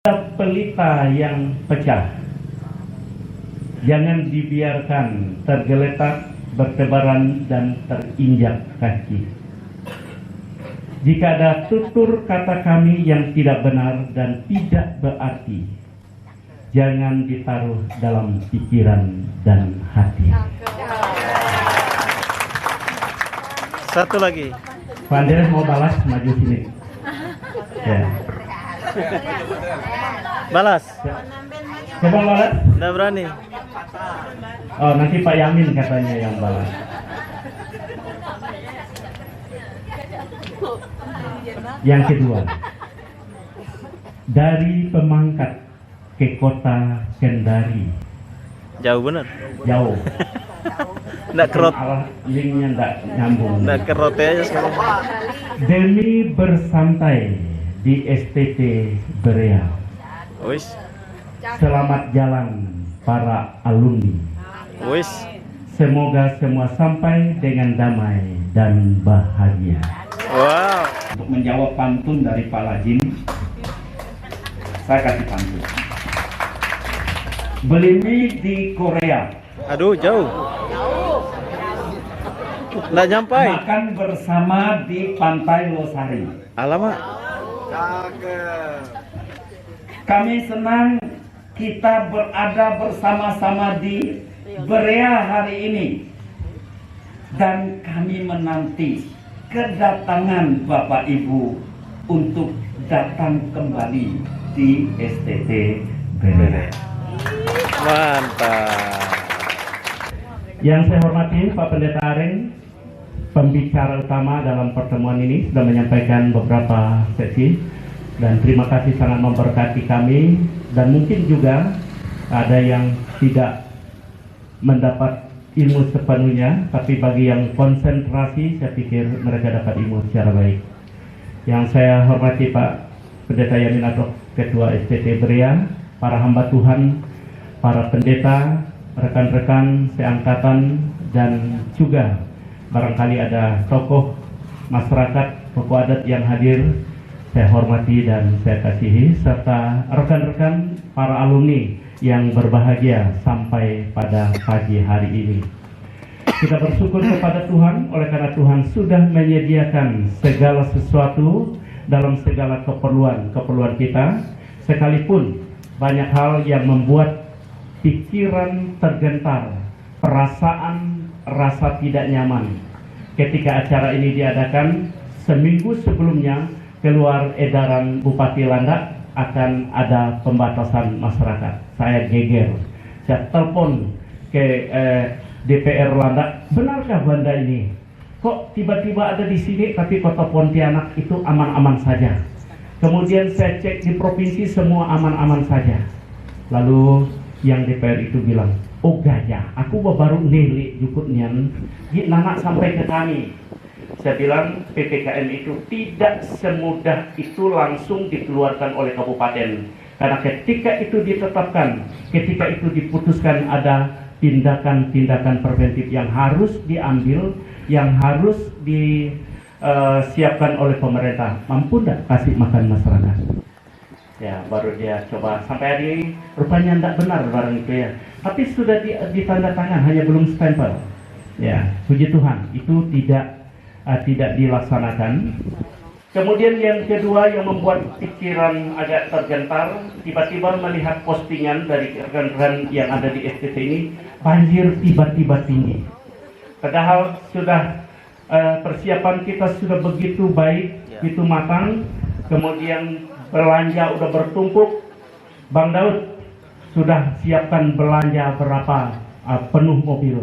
pelita yang pecah jangan dibiarkan tergeletak, bertebaran dan terinjak kaki. Jika ada tutur kata kami yang tidak benar dan tidak berarti, jangan ditaruh dalam pikiran dan hati. Satu lagi. Pak Andreas mau balas, maju sini. Ya. Balas. Coba balas. Nggak berani. Oh, nanti Pak Yamin katanya yang balas. Yang kedua, dari Pemangkat ke kota Kendari. Jauh bener. Jauh. Nggak kerot. Linknya nggak nyambung. Nggak kerote aja sekarang. Demi bersantai di STT Berea. Wis. Selamat jalan para alumni. Wis. Semoga semua sampai dengan damai dan bahagia. Wow. Untuk menjawab pantun dari Pak Lajin, saya kasih pantun. Beli di Korea. Aduh, jauh. Nggak nyampai. Makan bersama di Pantai Losari. Alamak. Kami senang kita berada bersama-sama di Berea hari ini. Dan kami menanti kedatangan Bapak Ibu untuk datang kembali di STT Berea. Mantap. Yang saya hormati Pak Pendeta Areng, pembicara utama dalam pertemuan ini, sudah menyampaikan beberapa sesi dan terima kasih sangat memberkati kami. Dan mungkin juga ada yang tidak mendapat ilmu sepenuhnya, tapi bagi yang konsentrasi saya pikir mereka dapat ilmu secara baik. Yang saya hormati Pak Pendeta Yamin Atok, Ketua STT Berea, para hamba Tuhan, para pendeta, rekan-rekan seangkatan, dan juga barangkali ada tokoh masyarakat, tokoh adat yang hadir, saya hormati dan saya kasihi, serta rekan-rekan para alumni yang berbahagia sampai pada pagi hari ini. Kita bersyukur kepada Tuhan oleh karena Tuhan sudah menyediakan segala sesuatu dalam segala keperluan kita, sekalipun banyak hal yang membuat pikiran tergentar, perasaan rasa tidak nyaman. Ketika acara ini diadakan, seminggu sebelumnya keluar edaran Bupati Landak akan ada pembatasan masyarakat. Saya geger, saya telepon ke DPR Landak, benarkah Banda ini? Kok tiba-tiba ada di sini tapi kota Pontianak itu aman-aman saja? Kemudian saya cek di provinsi semua aman-aman saja. Lalu yang DPR itu bilang, oh gaya, aku baru nilai jukutnian, nanak sampai ke kami. Saya bilang PPKM itu tidak semudah itu langsung dikeluarkan oleh kabupaten. Karena ketika itu ditetapkan, ketika itu diputuskan, ada tindakan-tindakan preventif yang harus diambil, yang harus disiapkan oleh pemerintah. Mampu tidak kasih makan masyarakat? Ya, baru dia coba sampai hari ini rupanya tidak benar barang itu ya. Tapi sudah ditanda tangan, hanya belum stempel. Ya, puji Tuhan, itu tidak dilaksanakan. Kemudian yang kedua yang membuat pikiran agak tergentar, tiba-tiba melihat postingan dari rekan-rekan yang ada di STT ini, banjir tiba-tiba tinggi. Padahal sudah persiapan kita sudah begitu baik, begitu matang, kemudian belanja udah bertumpuk. Bang Daud sudah siapkan belanja berapa penuh mobil.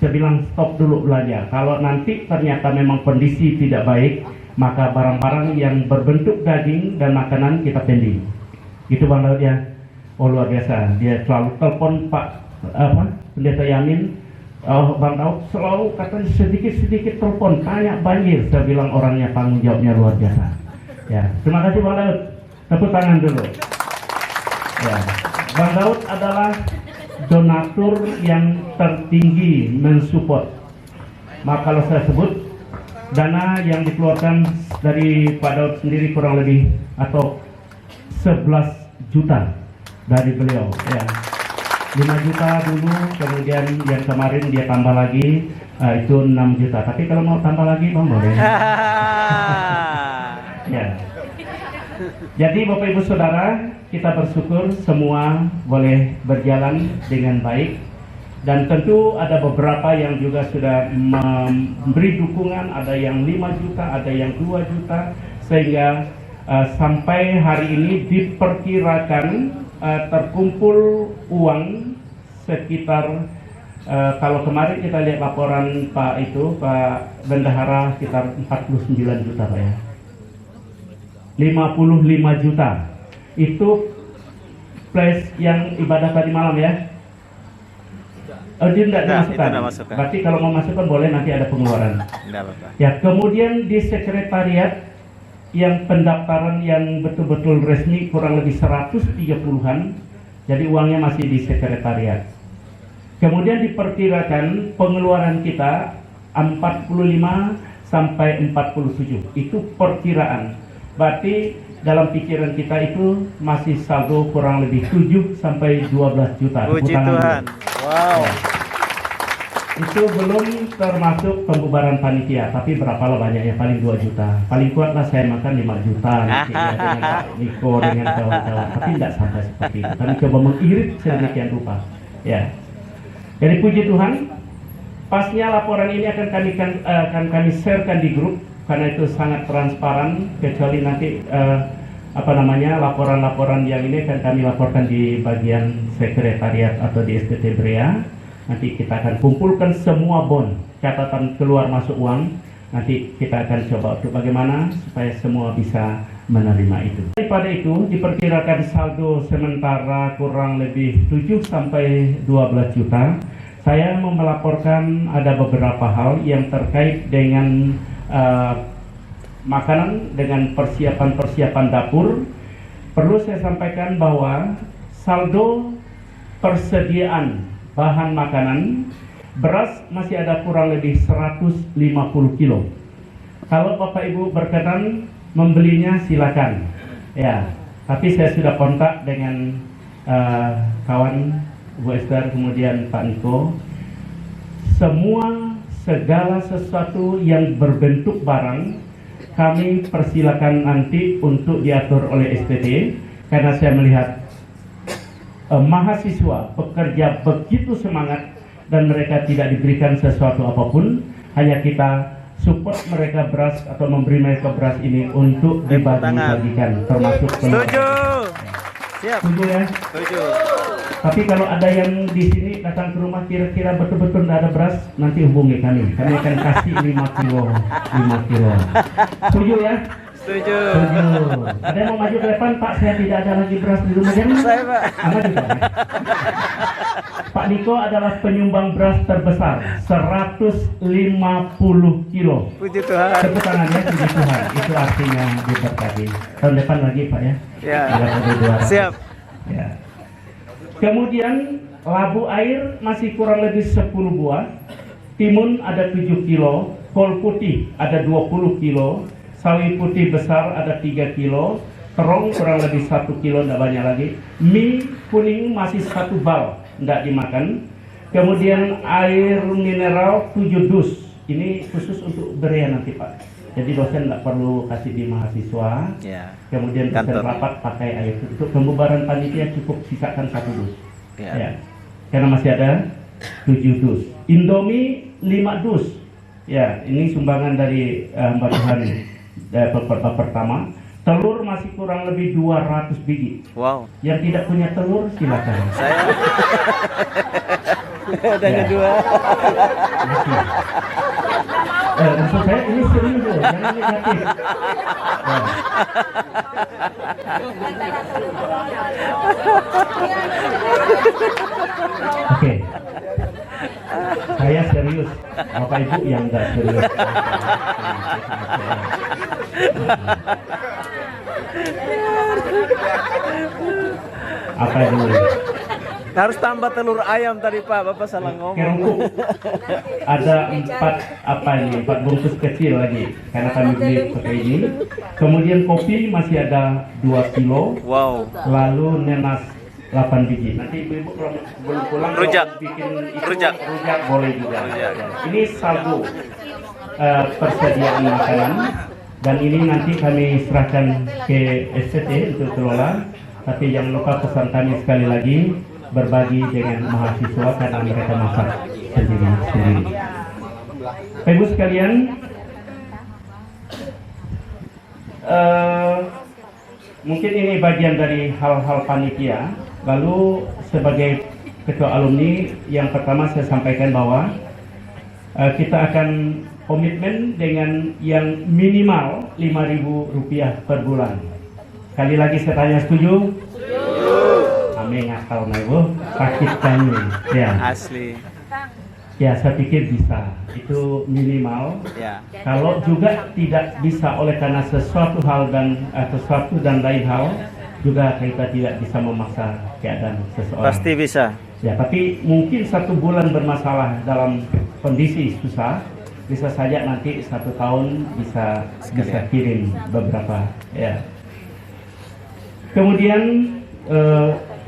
Saya bilang stop dulu belanja. Kalau nanti ternyata memang kondisi tidak baik, maka barang-barang yang berbentuk daging dan makanan kita pending. Itu Bang Daud ya. Oh luar biasa. Dia selalu telepon Pak Pendeta Yamin. Oh Bang Daud selalu katanya sedikit-sedikit telepon, tanya banjir. Saya bilang orangnya tanggung jawabnya luar biasa. Ya, terima kasih Bang Daud. Tepuk tangan dulu. Ya, Bang Daud adalah donatur yang tertinggi mensupport. Maka kalau saya sebut dana yang dikeluarkan dari Pak Daud sendiri kurang lebih atau 11 juta dari beliau. Ya. 5 juta dulu, kemudian yang kemarin dia tambah lagi, itu 6 juta. Tapi kalau mau tambah lagi, Bang, boleh. Ya. Jadi Bapak Ibu Saudara, kita bersyukur semua boleh berjalan dengan baik. Dan tentu ada beberapa yang juga sudah memberi dukungan, ada yang 5 juta, ada yang 2 juta, sehingga sampai hari ini diperkirakan terkumpul uang sekitar, kalau kemarin kita lihat laporan Pak Bendahara, sekitar 49 juta Pak ya. 55 juta. Itu place yang ibadah tadi malam ya. Dia tidak dimasukkan. Berarti kalau mau masukkan boleh, nanti ada pengeluaran. Ya, kemudian di sekretariat yang pendaftaran yang betul-betul resmi kurang lebih 130-an. Jadi uangnya masih di sekretariat. Kemudian diperkirakan pengeluaran kita 45 sampai 47. Itu perkiraan. Berarti dalam pikiran kita itu masih saldo kurang lebih 7 sampai 12 juta. Puji Tuhan. Wow. Ya. Itu belum termasuk pembubaran panitia, tapi berapa banyaknya, paling 2 juta. Paling kuat lah saya makan 5 juta nanti ya, dengan Pak Niko, dengan kawan-kawan. Tapi tidak sampai seperti itu. Kami coba mengirit sedemikian rupa. Ya. Jadi puji Tuhan, pasnya laporan ini akan kami sharekan di grup, karena itu sangat transparan. Kecuali nanti laporan-laporan yang ini akan kami laporkan di bagian sekretariat atau di SPT Brea. Nanti kita akan kumpulkan semua bond, catatan keluar masuk uang. Nanti kita akan coba untuk bagaimana supaya semua bisa menerima itu. Daripada itu diperkirakan saldo sementara kurang lebih 7 sampai 12 juta. Saya mau melaporkan ada beberapa hal yang terkait dengan makanan, dengan persiapan dapur. Perlu saya sampaikan bahwa saldo persediaan bahan makanan, beras masih ada kurang lebih 150 kilo. Kalau Bapak Ibu berkenan membelinya silakan. Ya, tapi saya sudah kontak dengan kawan Bu Esther, kemudian Pak Niko. Segala sesuatu yang berbentuk barang kami persilakan nanti untuk diatur oleh SPT, karena saya melihat mahasiswa bekerja begitu semangat dan mereka tidak diberikan sesuatu apapun, hanya kita support mereka beras atau memberi mereka beras ini untuk dibagi-bagikan, termasuk Setuju. Siap. Setuju ya? Setuju. Tapi kalau ada yang di sini datang ke rumah kira-kira betul-betul tidak ada beras, nanti hubungi kami. Kami akan kasih 5 kilo. Setuju ya? Setuju. Ada yang mau maju ke depan, Pak? Saya tidak ada lagi beras di rumah. Jangan. Saya, Pak. Aman juga. Pak Niko adalah penyumbang beras terbesar, 150 kilo. Puji Tuhan. Tepuk tangannya, puji Tuhan. Itu artinya diberkati. Tahun depan lagi, Pak ya. Ya. Ya. Siap. Ya. Kemudian labu air masih kurang lebih 10 buah. Timun ada 7 kilo. Kol putih ada 20 kilo. Sawi putih besar ada 3 kilo. Terong kurang lebih 1 kilo, tidak banyak lagi. Mie kuning masih 1 bal, tidak dimakan. Kemudian air mineral 7 dus. Ini khusus untuk Berea nanti Pak. Jadi dosen tidak perlu kasih di mahasiswa. Ya. Kemudian dosen rapat pakai air. Untuk pembubaran panitia cukup sisakan 1 dus. Ya. Karena masih ada 7 dus. Indomie 5 dus. Ya, ini sumbangan dari Mbak Tuhan pertama. Telur masih kurang lebih 200 biji. Wow. Yang tidak punya telur silakan. Saya ada 2. Maksud saya ini serius loh, jangan negatif. Oke. Saya serius, Bapak Ibu yang enggak serius. Apa dulu? Harus tambah telur ayam tadi Pak, Bapak salah ngomong. Kerupuk ada 4 bungkus kecil lagi karena kami beli seperti ini. Kemudian kopi masih ada 2 kilo. Wow. Lalu nenas 8 biji. Nanti ibu-ibu kalau belum pulang Rujak. kalau bikin itu, Rujak. boleh juga. Rujak. Ini saldo persediaan makanan, dan ini nanti kami serahkan ke SCT untuk kelola. Tapi jangan lupa pesan kami sekali lagi, berbagi dengan mahasiswa karena mereka masak sendiri. Ibu sekalian, mungkin ini bagian dari hal-hal panitia. Lalu sebagai ketua alumni, yang pertama saya sampaikan bahwa kita akan komitmen dengan yang minimal Rp5.000 per bulan. Sekali lagi saya tanya, setuju? Amin, ngakal na ibu, sakit kami. Ya. Asli. Ya, saya pikir bisa. Itu minimal. Ya. Kalau juga tidak bisa oleh karena sesuatu hal dan lain hal, juga kita tidak bisa memaksa keadaan seseorang. Pasti bisa. Ya, tapi mungkin 1 bulan bermasalah dalam kondisi susah, bisa saja nanti 1 tahun bisa kirim beberapa. Ya. Kemudian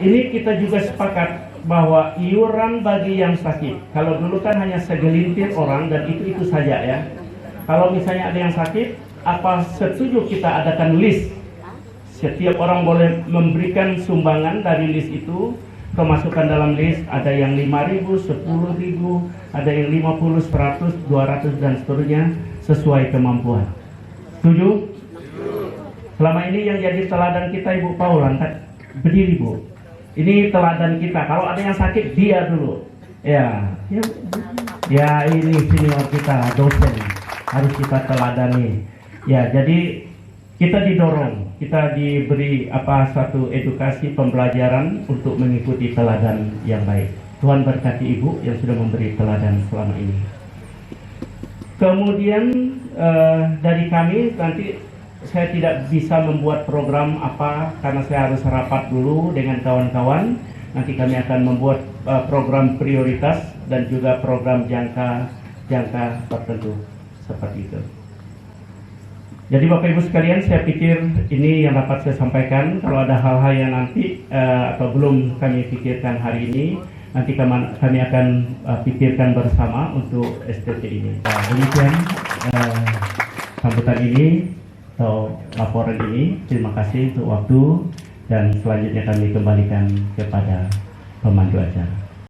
ini kita juga sepakat bahwa iuran bagi yang sakit. Kalau dulu kan hanya segelintir orang dan itu saja ya. Kalau misalnya ada yang sakit, apa setuju kita adakan list? Setiap orang boleh memberikan sumbangan dari list itu, termasukkan dalam list ada yang 5.000, 10.000, ada yang 50, 100, 200 dan seterusnya sesuai kemampuan. Setuju? Selama ini yang jadi teladan kita Ibu Paul, angkat berdiri Bu. Ini teladan kita. Kalau ada yang sakit dia dulu. Ya ini senior kita, dosen, harus kita teladani. Ya, jadi kita didorong, kita diberi satu edukasi pembelajaran untuk mengikuti teladan yang baik. Tuhan berkati Ibu yang sudah memberi teladan selama ini. Kemudian dari kami nanti saya tidak bisa membuat program karena saya harus rapat dulu dengan kawan-kawan. Nanti kami akan membuat program prioritas dan juga program jangka tertentu seperti itu. Jadi Bapak Ibu sekalian, saya pikir ini yang dapat saya sampaikan. Kalau ada hal-hal yang nanti atau belum kami pikirkan hari ini, nanti kami akan pikirkan bersama untuk STT ini. Nah, demikian sambutan ini atau laporan ini. Terima kasih untuk waktu, dan selanjutnya kami kembalikan kepada pemandu acara.